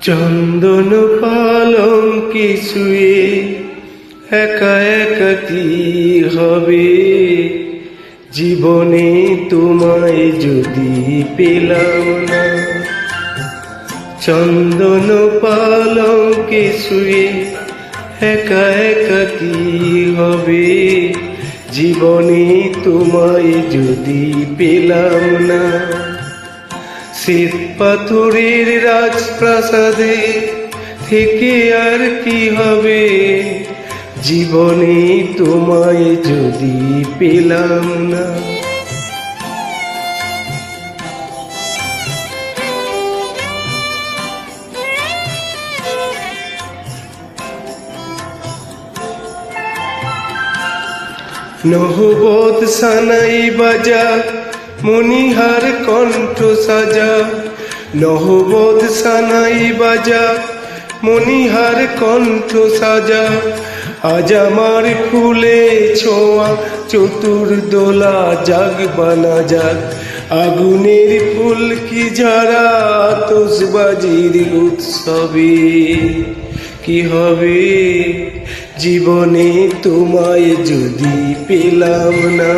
চন্দন পালঙ্কে শুয়ে একা একা কি হবে, জীবনে তোমায় যদি পেলাম না। চন্দন পালঙ্কে শুয়ে একা একা কি হবে, জীবনে তোমায় যদি পেলাম না। শ্বেত পাথরের রাজপ্রাসাদে থেকে আর কি হবে, জীবনে তোমায় যদি পেলাম না। নহবত সানাই বাজা মনিহার কণ্ঠ সাজা, নহবত সানাই বাজা মনিহার কণ্ঠ সাজা। আজ আমার ফুলে ছোঁয়া চতুর্দোলা জাগ বানা যাক, আগুনের ফুলকি ঝরা আতশবাজির উৎসবে কি হবে, জীবনে তোমায় যদি পেলাম না।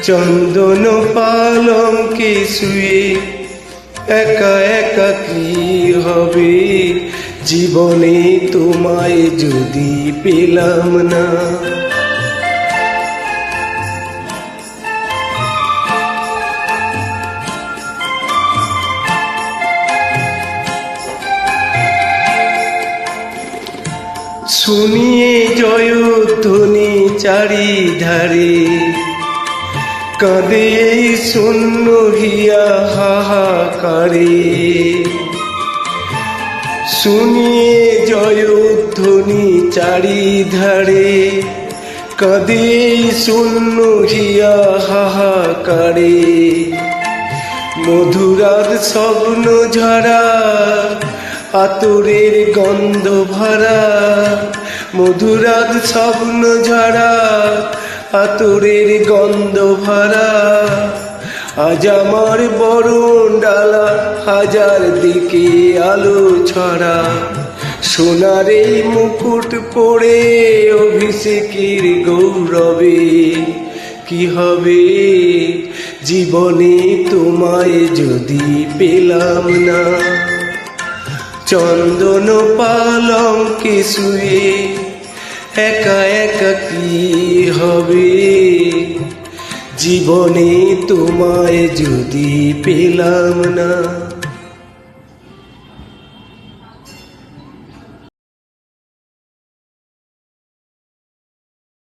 চন্দন পালঙ্কে শুয়ে একা একা কি হবে, জীবনে তোমায় যদি পেলাম না। শুনিয়ে জয়ধ্বনি চারিধারে, কাঁদে এই শূন্য হিয়া হাহাকারে। শুনিয়ে জয়ধ্বনি চারিধারে, কাঁদে এই শূন্য হিয়া হাহাকারে। মধুরার স্বপ্ন ঝরা আতরের গন্ধ ভরা, মধুরার স্বপ্ন ঝরা আতরের গন্ধ ভরা। আজ আমার বরণ ডালা হাজার দিকে আলো ছড়া, সোনার এই মুকুট পরে অভিষেকের গৌরবে কি হবে, জীবনে তোমায় যদি পেলাম না। চন্দন পালঙ্কে শুয়ে একা একা কি হবে, জীবনে তোমায় যদি পেলাম না।